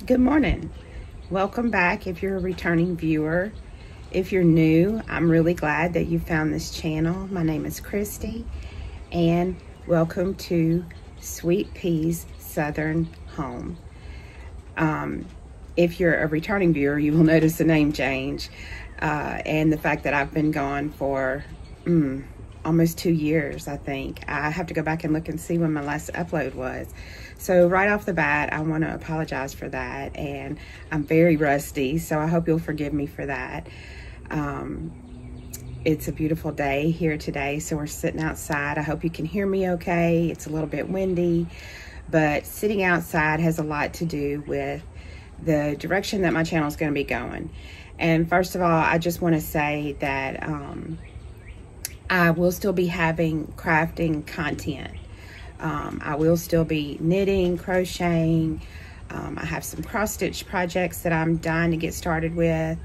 Good morning. Welcome back if you're a returning viewer. If you're new, I'm really glad that you found this channel. My name is Christy and welcome to Sweet Pea's Southern Home. If you're a returning viewer, you will notice the name change and the fact that I've been gone for almost 2 years, I think. I have to go back and look and see when my last upload was. So right off the bat, I want to apologize for that, and I'm very rusty, so I hope you'll forgive me for that. It's a beautiful day here today, so we're sitting outside. I hope you can hear me okay. It's a little bit windy, but sitting outside has a lot to do with the direction that my channel is going to be going. And first of all, I just want to say that I will still be having crafting content. I will still be knitting, crocheting. I have some cross stitch projects that I'm dying to get started with.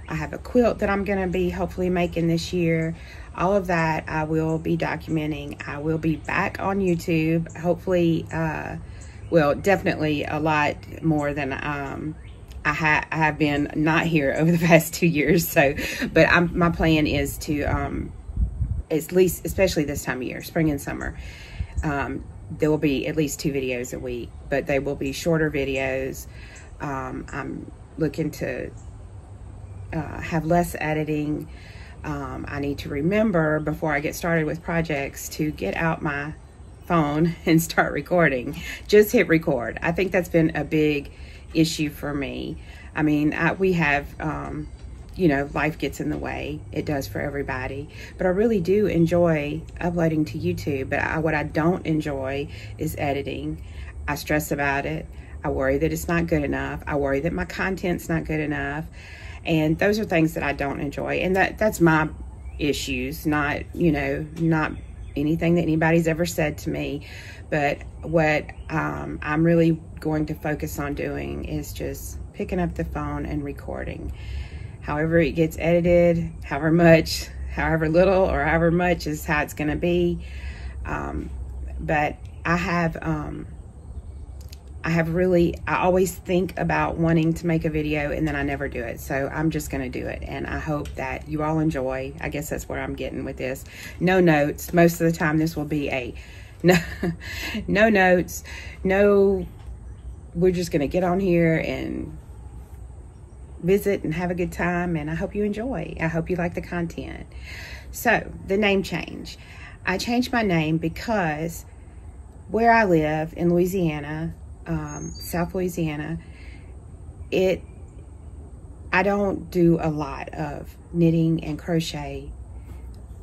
I have a quilt that I'm going to be hopefully making this year. All of that I will be documenting. I will be back on YouTube, hopefully, well, definitely a lot more than I have been not here over the past 2 years. So, but my plan is to, at least, especially this time of year, spring and summer, there will be at least 2 videos a week, but they will be shorter videos. I'm looking to have less editing. I need to remember before I get started with projects to get out my phone and start recording. Just hit record. I think that's been a big issue for me. I mean, we have, you know, life gets in the way. It does for everybody. But I really do enjoy uploading to YouTube. But what I don't enjoy is editing. I stress about it. I worry that it's not good enough. I worry that my content's not good enough. And those are things that I don't enjoy. And that's my issues, not, you know, not anything that anybody's ever said to me. But what I'm really going to focus on doing is just picking up the phone and recording. However it gets edited, however much, however little, or however much is how it's going to be. But I always think about wanting to make a video and then I never do it. So I'm just going to do it. And I hope that you all enjoy. I guess that's where I'm getting with this. No notes. Most of the time this will be a no notes. No, we're just going to get on here and visit and have a good time, and I hope you enjoy. I hope you like the content. So the name change. I changed my name because where I live in Louisiana, South Louisiana, I don't do a lot of knitting and crochet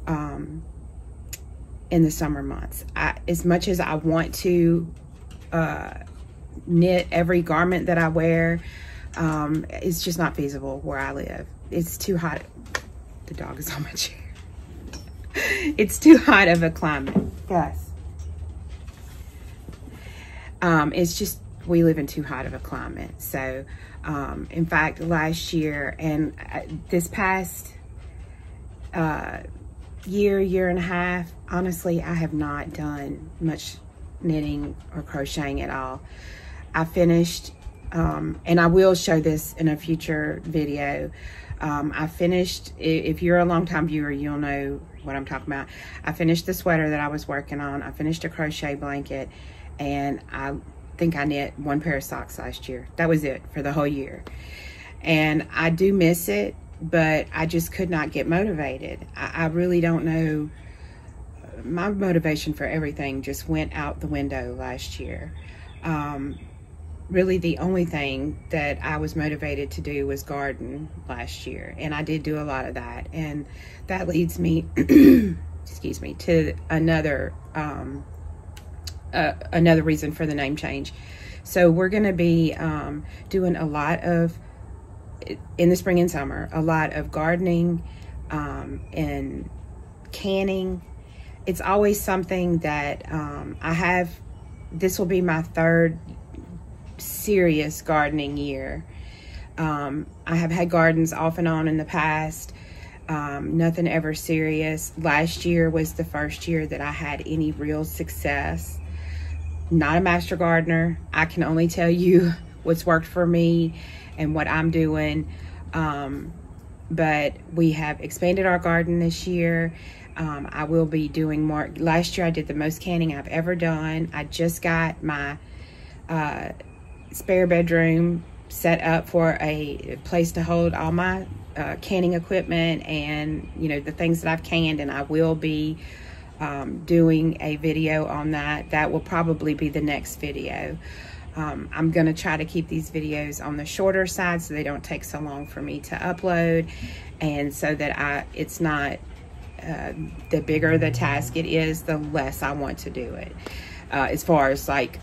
in the summer months. As much as I want to knit every garment that I wear, it's just not feasible where I live. It's too hot. The dog is on my chair. It's too hot of a climate, guys. It's just, we live in too hot of a climate. So, in fact, last year and this past year and a half, honestly, I have not done much knitting or crocheting at all. I finished, and I will show this in a future video. I finished, if you're a longtime viewer, you'll know what I'm talking about. I finished the sweater that I was working on. I finished a crochet blanket, and I think I knit 1 pair of socks last year. That was it for the whole year. And I do miss it, but I just could not get motivated. I really don't know. My motivation for everything just went out the window last year. Really the only thing that I was motivated to do was garden last year, and I did do a lot of that, and that leads me excuse me, to another reason for the name change. So we're going to be doing a lot of, in the spring and summer, a lot of gardening and canning. It's always something that I have. This will be my 3rd serious gardening year. I have had gardens off and on in the past, nothing ever serious. Last year was the first year that I had any real success. Not a master gardener. I can only tell you what's worked for me and what I'm doing. But we have expanded our garden this year. I will be doing more. Last year I did the most canning I've ever done. I just got my spare bedroom set up for a place to hold all my canning equipment and, you know, the things that I've canned, and I will be doing a video on that. That will probably be the next video. I'm gonna try to keep these videos on the shorter side so they don't take so long for me to upload, and so that it's not, the bigger the task it is, the less I want to do it, as far as like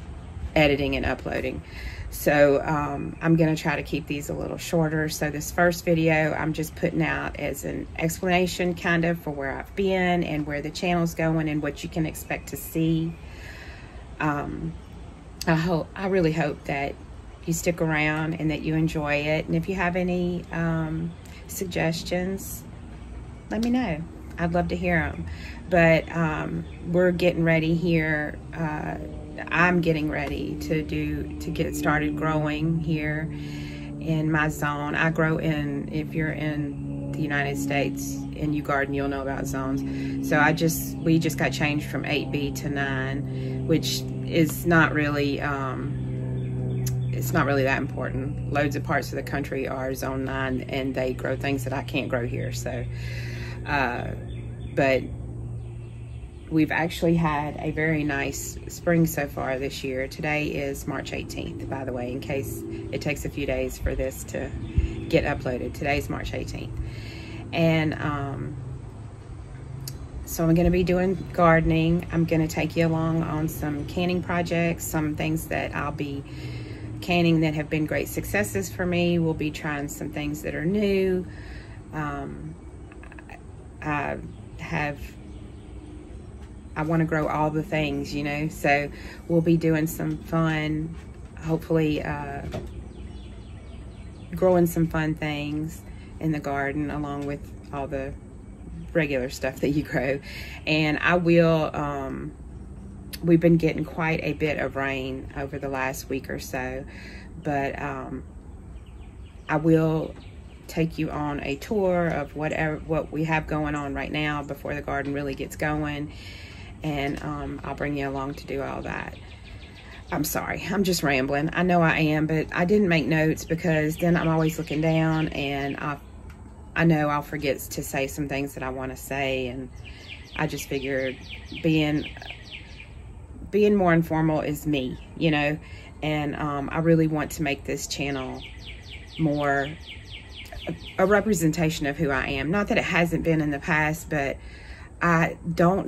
editing and uploading. So I'm gonna try to keep these a little shorter. So this first video I'm just putting out as an explanation kind of for where I've been and where the channel's going and what you can expect to see. I really hope that you stick around and that you enjoy it. And if you have any suggestions, let me know. I'd love to hear them. But we're getting ready here. I'm getting ready to get started growing here in my zone. I grow in, if you're in the United States and you garden, you'll know about zones. So we just got changed from 8B to 9, which is not really, it's not really that important. Loads of parts of the country are zone 9 and they grow things that I can't grow here. So, but we've actually had a very nice spring so far this year. Today is March 18th, by the way, in case it takes a few days for this to get uploaded. Today's March 18th. And so I'm going to be doing gardening. I'm going to take you along on some canning projects, some things that I'll be canning that have been great successes for me. We'll be trying some things that are new. I want to grow all the things, you know, so we'll be doing some fun, hopefully growing some fun things in the garden along with all the regular stuff that you grow. And I will, we've been getting quite a bit of rain over the last week or so, but I will take you on a tour of what we have going on right now before the garden really gets going. And I'll bring you along to do all that. I'm sorry, I'm just rambling. I know I am, but I didn't make notes because then I'm always looking down and I know I'll forget to say some things that I want to say, and I just figured being more informal is me, you know, and I really want to make this channel more a representation of who I am. Not that it hasn't been in the past, but I don't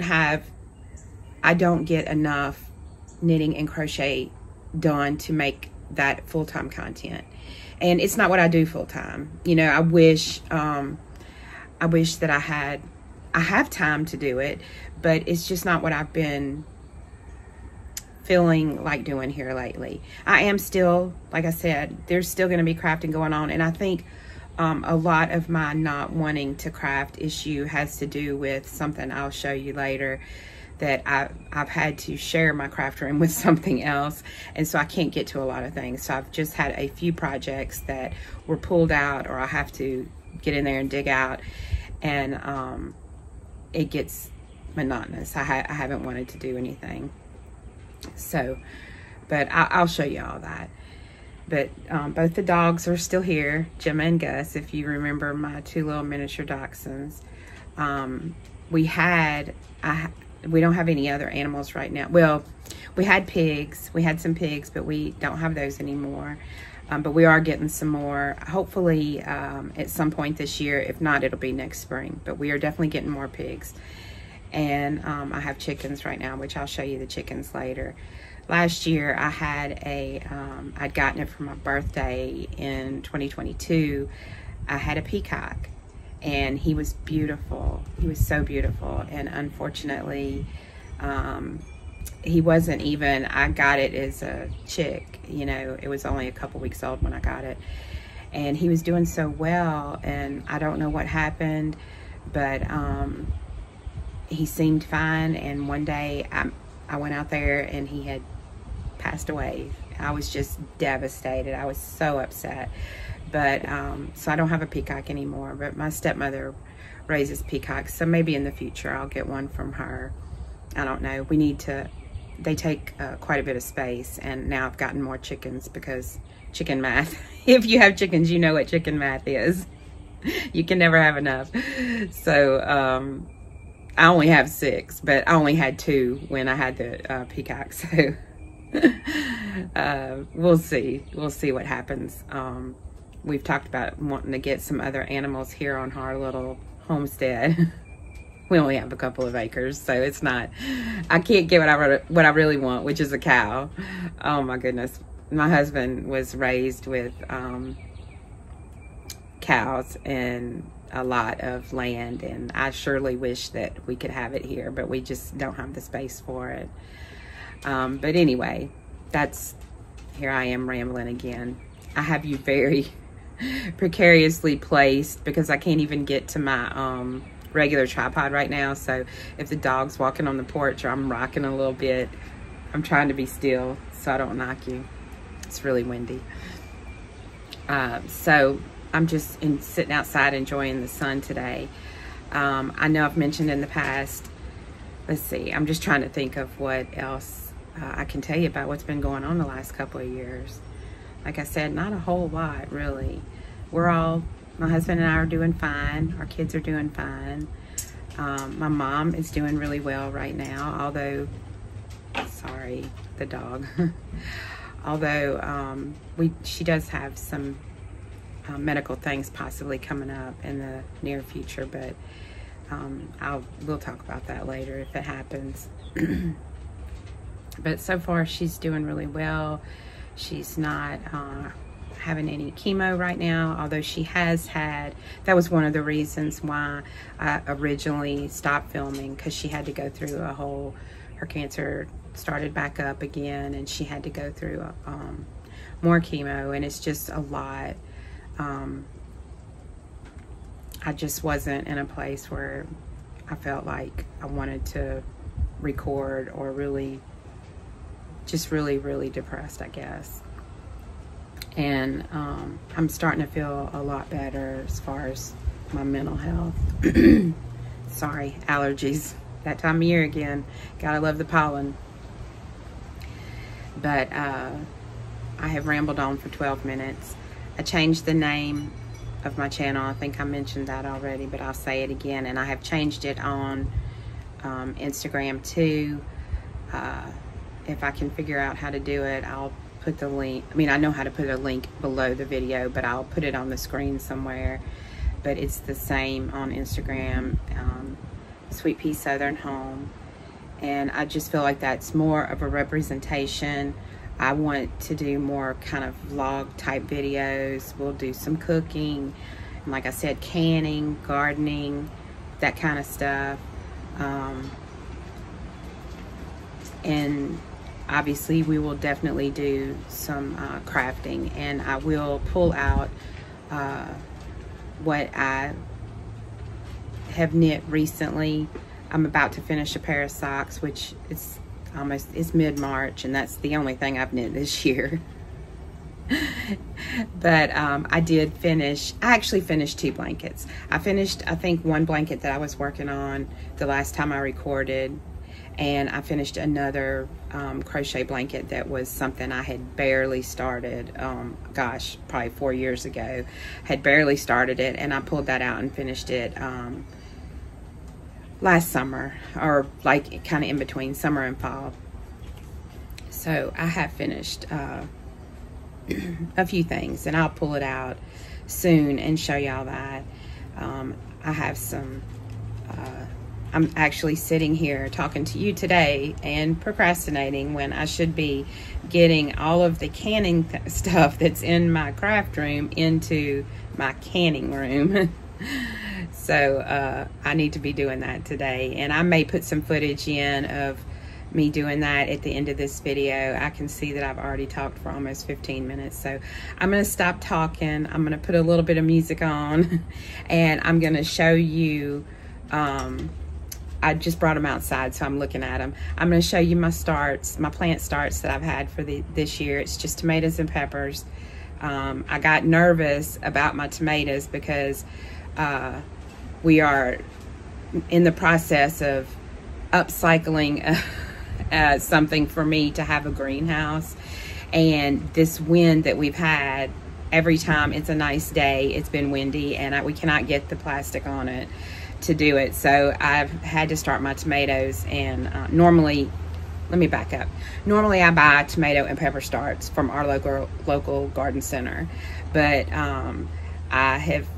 get enough knitting and crochet done to make that full-time content. And it's not what I do full-time. You know, I wish that I have time to do it, but it's just not what I've been feeling like doing here lately. I am still, like I said, there's still going to be crafting going on, and I think a lot of my not wanting to craft issue has to do with something I'll show you later, that I've had to share my craft room with something else, and so I can't get to a lot of things. So I've just had a few projects that were pulled out, or I have to get in there and dig out, and it gets monotonous. I haven't wanted to do anything. So, but I'll show you all that. But both the dogs are still here, Gemma and Gus, if you remember my two little miniature dachshunds. We don't have any other animals right now. Well, we had pigs. We had some pigs, but we don't have those anymore. But we are getting some more, hopefully at some point this year. If not, it'll be next spring. But we are definitely getting more pigs. And I have chickens right now, which I'll show you the chickens later. Last year, I had I'd gotten it for my birthday in 2022. I had a peacock. And he was beautiful. He was so beautiful. And unfortunately, he wasn't even, I got it as a chick, you know, it was only a couple weeks old when I got it. And he was doing so well, and I don't know what happened, but he seemed fine. And one day I went out there and he had passed away. I was just devastated. I was so upset. But so I don't have a peacock anymore, but my stepmother raises peacocks, so maybe in the future I'll get one from her. I don't know. We need to, they take quite a bit of space, and now I've gotten more chickens because chicken math. If you have chickens, you know what chicken math is. You can never have enough. So I only have 6, but I only had 2 when I had the peacock. So we'll see what happens. We've talked about wanting to get some other animals here on our little homestead. We only have a couple of acres, so it's not, I can't get what I really want, which is a cow. Oh my goodness. My husband was raised with cows and a lot of land, and I surely wish that we could have it here, but we just don't have the space for it. But anyway, here I am rambling again. I have you very precariously placed because I can't even get to my regular tripod right now. So if the dog's walking on the porch or I'm rocking a little bit, I'm trying to be still so I don't knock you. It's really windy. So I'm just sitting outside enjoying the sun today. I know I've mentioned in the past, let's see, I'm just trying to think of what else I can tell you about what's been going on the last couple of years. Like I said, not a whole lot, really. My husband and I are doing fine. Our kids are doing fine. My mom is doing really well right now, although, sorry, the dog. Although she does have some medical things possibly coming up in the near future, but we'll talk about that later if it happens. But so far she's doing really well. She's not having any chemo right now, although she has had, that was one of the reasons why I originally stopped filming, because she had to go through her cancer started back up again, and she had to go through more chemo, and it's just a lot. I just wasn't in a place where I felt like I wanted to record, or really depressed, I guess. And I'm starting to feel a lot better as far as my mental health. Sorry, allergies. That time of year again. Gotta love the pollen. But I have rambled on for 12 minutes. I changed the name of my channel. I think I mentioned that already, but I'll say it again. And I have changed it on Instagram too. If I can figure out how to do it, I'll put the link. I mean, I know how to put a link below the video, but I'll put it on the screen somewhere. But it's the same on Instagram, Sweet Pea Southern Home. And I just feel like that's more of a representation. I want to do more kind of vlog type videos. We'll do some cooking, and like I said, canning, gardening, that kind of stuff. And obviously we will definitely do some crafting, and I will pull out what I have knit recently. I'm about to finish a pair of socks, which it's mid-March, and that's the only thing I've knit this year. But I actually finished 2 blankets. I finished, I think, 1 blanket that I was working on the last time I recorded, and I finished another crochet blanket that was something I had barely started, gosh, probably 4 years ago. Had barely started it, and I pulled that out and finished it last summer, or like kind of in between summer and fall. So I have finished a few things, and I'll pull it out soon and show y'all that. I have some, I'm actually sitting here talking to you today and procrastinating when I should be getting all of the canning stuff that's in my craft room into my canning room. So I need to be doing that today, and I may put some footage in of me doing that at the end of this video. I can see that I've already talked for almost 15 minutes, so I'm going to stop talking. I'm going to put a little bit of music on, and I'm going to show you I just brought them outside, so I'm looking at them. I'm going to show you my plant starts that I've had for this year. It's just tomatoes and peppers. I got nervous about my tomatoes because we are in the process of upcycling something for me to have a greenhouse. And this wind that we've had, every time it's a nice day, it's been windy, and we cannot get the plastic on it to do it. So I've had to start my tomatoes, and normally, let me back up. Normally I buy tomato and pepper starts from our local garden center, but I have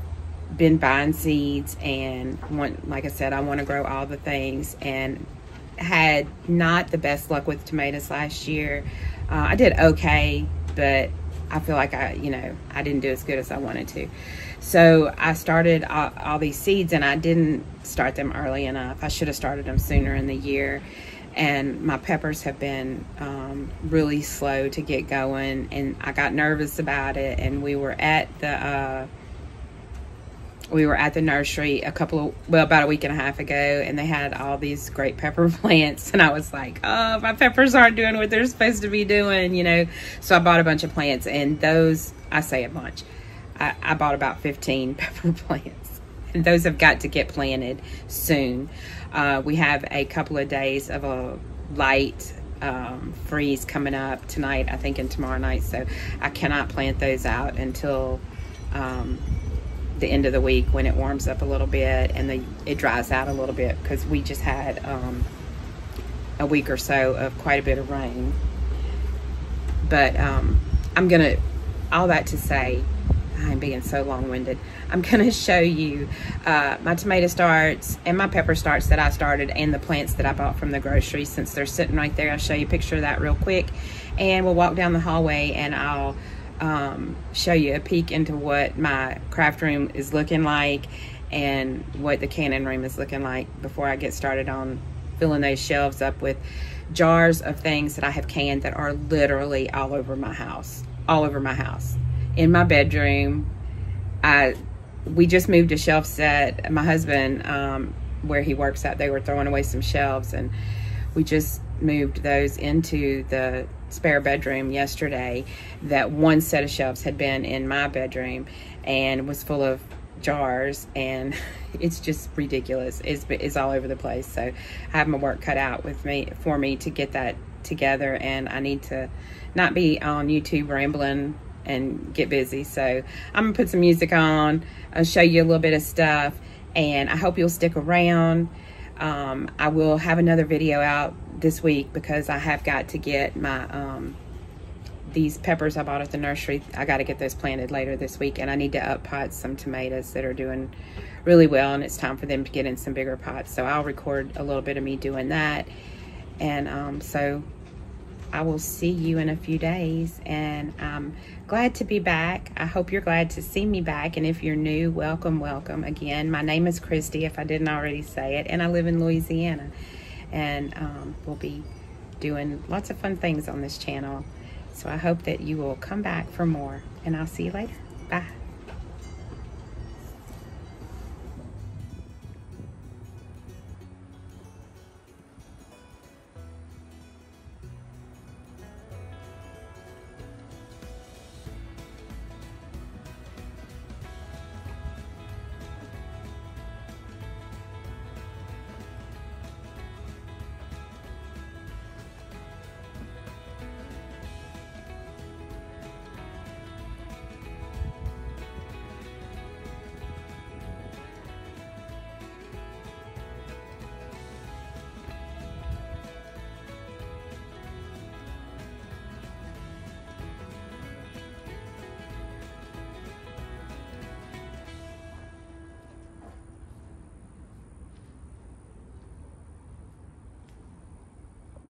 been buying seeds, and like I said, I want to grow all the things, and had not the best luck with tomatoes last year. I did okay, but I feel like I didn't do as good as I wanted to. So I started all these seeds, and I didn't start them early enough. I should have started them sooner in the year. And my peppers have been really slow to get going, and I got nervous about it. And we were at the nursery about a week and a half ago, and they had all these great pepper plants, and I was like, oh, my peppers aren't doing what they're supposed to be doing, So I bought a bunch of plants, and those, I say a bunch, I bought about 15 pepper plants, and those have got to get planted soon. We have a couple of days of a light freeze coming up tonight, I think, and tomorrow night, so I cannot plant those out until the end of the week, when it warms up a little bit and it dries out a little bit, because we just had a week or so of quite a bit of rain. But all that to say, I'm being so long-winded, I'm gonna show you my tomato starts and my pepper starts that I started, and the plants that I bought from the grocery, since they're sitting right there. I'll show you a picture of that real quick, and we'll walk down the hallway, and I'll show you a peek into what my craft room is looking like and what the canning room is looking like before I get started on filling those shelves up with jars of things that I have canned that are literally all over my house. In my bedroom, we just moved a shelf set. My husband, where he works at, they were throwing away some shelves, and we just moved those into the spare bedroom yesterday. That one set of shelves had been in my bedroom and was full of jars, and it's just ridiculous. It's all over the place. So I have my work cut out for me to get that together, and I need to not be on YouTube rambling and get busy. So I'm gonna put some music on. I'll show you a little bit of stuff, and I hope you'll stick around. I will have another video out this week, because I have got to get my these peppers I bought at the nursery. I got to get those planted later this week, and I need to up pot some tomatoes that are doing really well, and it's time for them to get in some bigger pots. So I'll record a little bit of me doing that, and so I will see you in a few days, and I'm glad to be back. I hope you're glad to see me back, and if you're new, welcome again. My name is Christy, if I didn't already say it, and I live in Louisiana, and we'll be doing lots of fun things on this channel. So I hope that you will come back for more, and I'll see you later. Bye.